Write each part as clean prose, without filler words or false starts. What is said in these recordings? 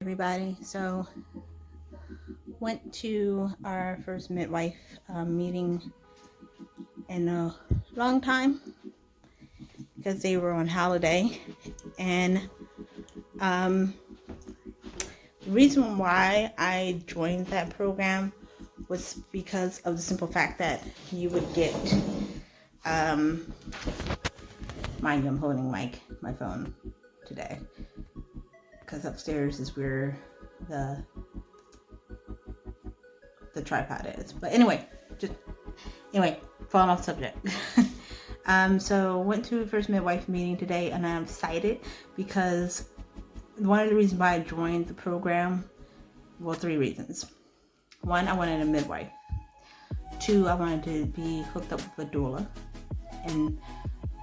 Everybody, so went to our first midwife meeting in a long time because they were on holiday, and the reason why I joined that program was because of the simple fact that you would get mind you, I'm holding my phone today because upstairs is where the tripod is. But anyway, falling off subject. So went to the first midwife meeting today, and I'm excited because one of the reasons why I joined the program, well, 3 reasons. 1, I wanted a midwife. 2, I wanted to be hooked up with a doula,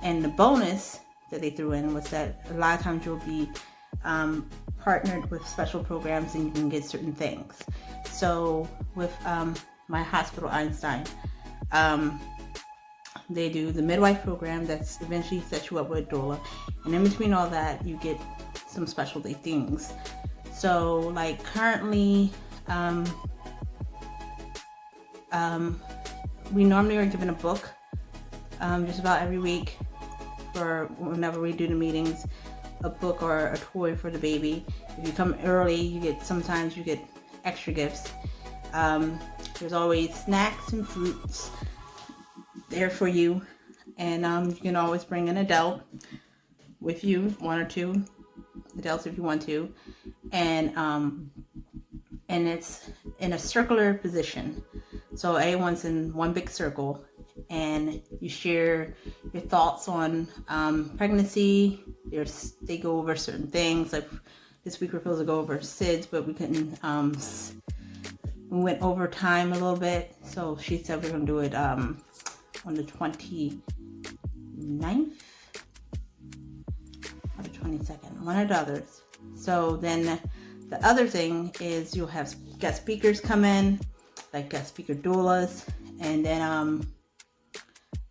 and the bonus that they threw in was that a lot of times you'll be partnered with special programs and you can get certain things. So with my hospital, Einstein, they do the midwife program that's eventually sets you up with a doula, and in between all that you get some specialty things. So like currently we normally are given a book just about every week for whenever we do the meetings, a book or a toy for the baby. If you come early, sometimes you get extra gifts. There's always snacks and fruits there for you, and you can always bring an adult with you, 1 or 2 adults if you want to, and it's in a circular position, so everyone's in one big circle, and you share your thoughts on pregnancy. They go over certain things. Like this week we're supposed to go over SIDS, but we couldn't. We went over time a little bit, so she said we're gonna do it on the 29th or the 22nd, one or the others. So then the other thing is you'll have guest speakers come in, like guest speaker doulas, and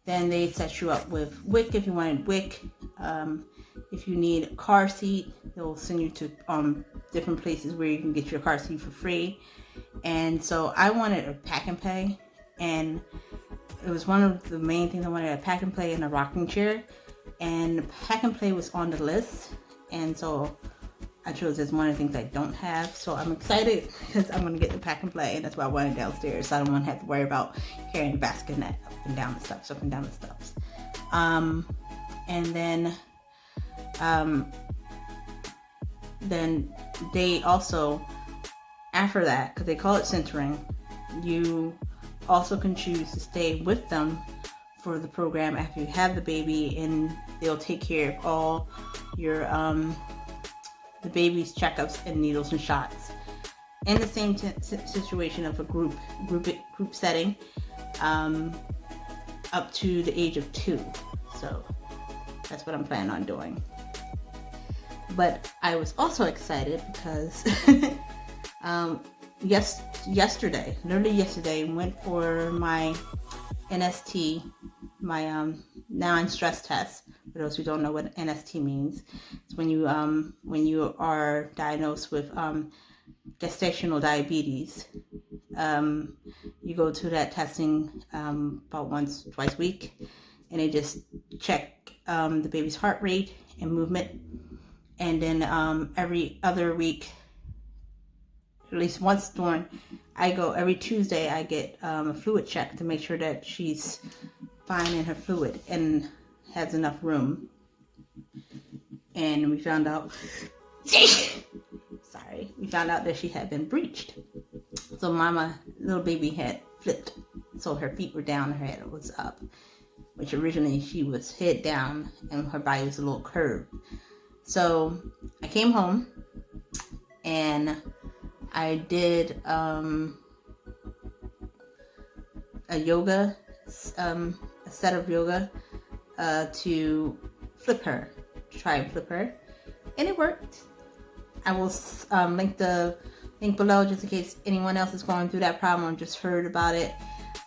then they set you up with WIC if you wanted WIC. If you need a car seat, they'll send you to different places where you can get your car seat for free. And so I wanted a pack and play, and it was one of the main things I wanted, a pack and play and a rocking chair. And the pack and play was on the list, and so I chose as one of the things I don't have. So I'm excited because I'm going to get the pack and play, and that's why I wanted downstairs. So I don't want to have to worry about carrying the basket up and down the steps, up and down the steps. And then they also, after that, because they call it centering, you also can choose to stay with them for the program after you have the baby, and they'll take care of all your the baby's checkups and needles and shots in the same situation of a group setting up to the age of 2. So that's what I'm planning on doing. But I was also excited because literally yesterday, went for my NST, my non-stress test. For those who don't know what NST means, it's when you are diagnosed with gestational diabetes. You go to that testing about twice a week, and they just check the baby's heart rate and movement, and then every other week, at least once every Tuesday I get a fluid check to make sure that she's fine in her fluid and has enough room. And we found out that she had been breeched. So little baby had flipped, so her feet were down, her head was up, which originally she was head down and her body was a little curved. So I came home and I did a yoga, a set of yoga to try and flip her, and it worked. I will link the link below just in case anyone else is going through that problem or just heard about it.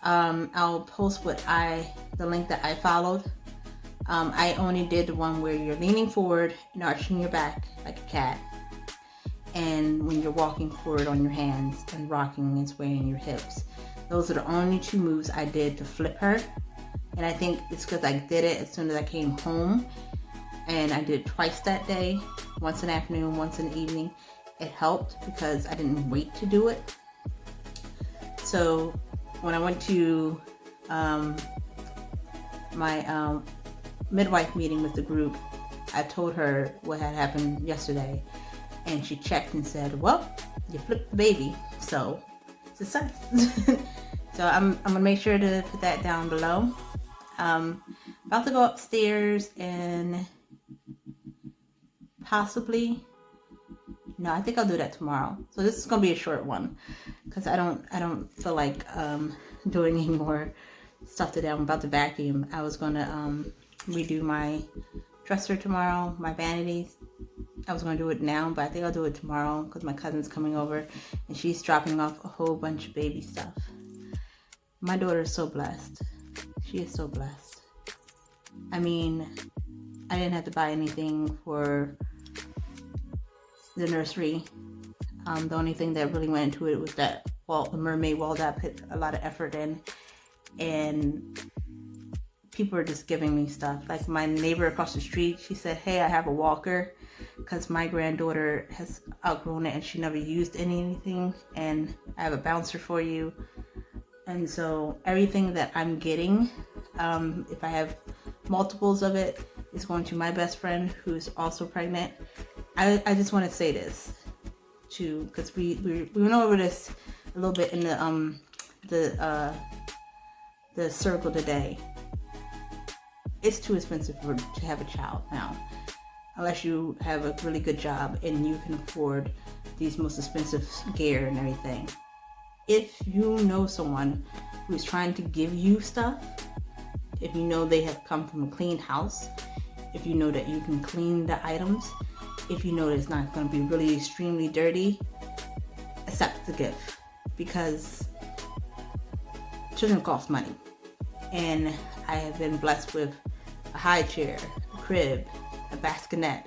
I'll post the link that I followed. I only did the one where you're leaning forward and arching your back like a cat, and when you're walking forward on your hands and rocking and swaying your hips. Those are the only 2 moves I did to flip her. And I think it's because I did it as soon as I came home, and I did it twice that day, once in the afternoon, once in the evening. It helped because I didn't wait to do it. So when I went to my midwife meeting with the group, I told her what had happened yesterday, and she checked and said, well, you flipped the baby, so success. So I'm gonna make sure to put that down below. About to go upstairs and possibly, no, I think I'll do that tomorrow. So this is gonna be a short one because I don't feel like doing any more stuff today. I'm about to vacuum. I was gonna redo my dresser tomorrow, my vanities. I was gonna do it now, but I think I'll do it tomorrow because my cousin's coming over and she's dropping off a whole bunch of baby stuff. My daughter is so blessed. She is so blessed. I mean, I didn't have to buy anything for the nursery. The only thing that really went into it was that the mermaid wall that I put a lot of effort in, and people are just giving me stuff. Like my neighbor across the street, she said, hey, I have a walker because my granddaughter has outgrown it and she never used anything, and I have a bouncer for you. And so everything that I'm getting, if I have multiples of it, is going to my best friend who's also pregnant. I just want to say this too, because we went over this a little bit in the circle today. It's too expensive to have a child now, unless you have a really good job and you can afford these most expensive gear and everything. If you know someone who's trying to give you stuff, if you know they have come from a clean house, if you know that you can clean the items, if you know that it's not going to be really extremely dirty, accept the gift, because children cost money. And I have been blessed with a high chair, a crib, a bassinet,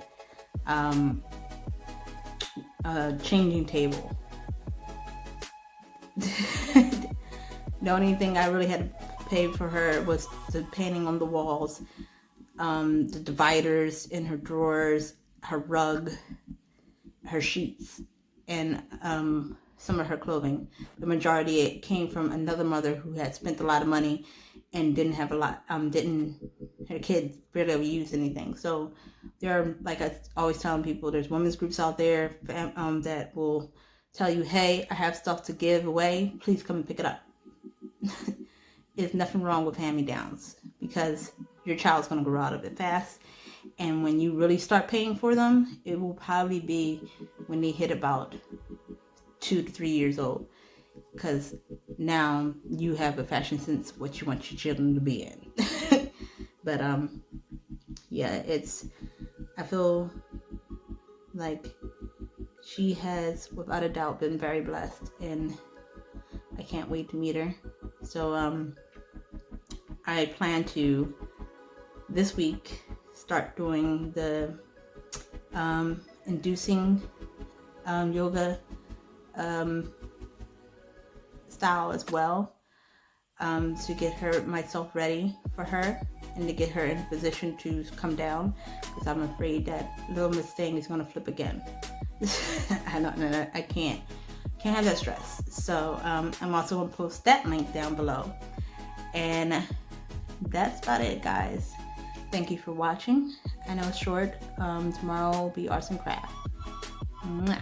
a changing table. The only thing I really had to pay for her was the painting on the walls, the dividers in her drawers, her rug, her sheets, and some of her clothing. The majority it came from another mother who had spent a lot of money and didn't have a lot, her kids barely ever used anything. So there are, like I always telling people, there's women's groups out there that will tell you, hey, I have stuff to give away, please come and pick it up. There's nothing wrong with hand-me-downs because your child's going to grow out of it fast. And when you really start paying for them, it will probably be when they hit about 2 to 3 years old. Because now you have a fashion sense of what you want your children to be in. But yeah, I feel like she has without a doubt been very blessed, and I can't wait to meet her. So I plan to this week start doing the inducing yoga style as well, to get myself ready for her and to get her in a position to come down, because I'm afraid that little Miss Thing is going to flip again. I can't have that stress. So I'm also going to post that link down below. And that's about it, guys. Thank you for watching. I know it's short. Tomorrow will be arts and crafts. Mwah.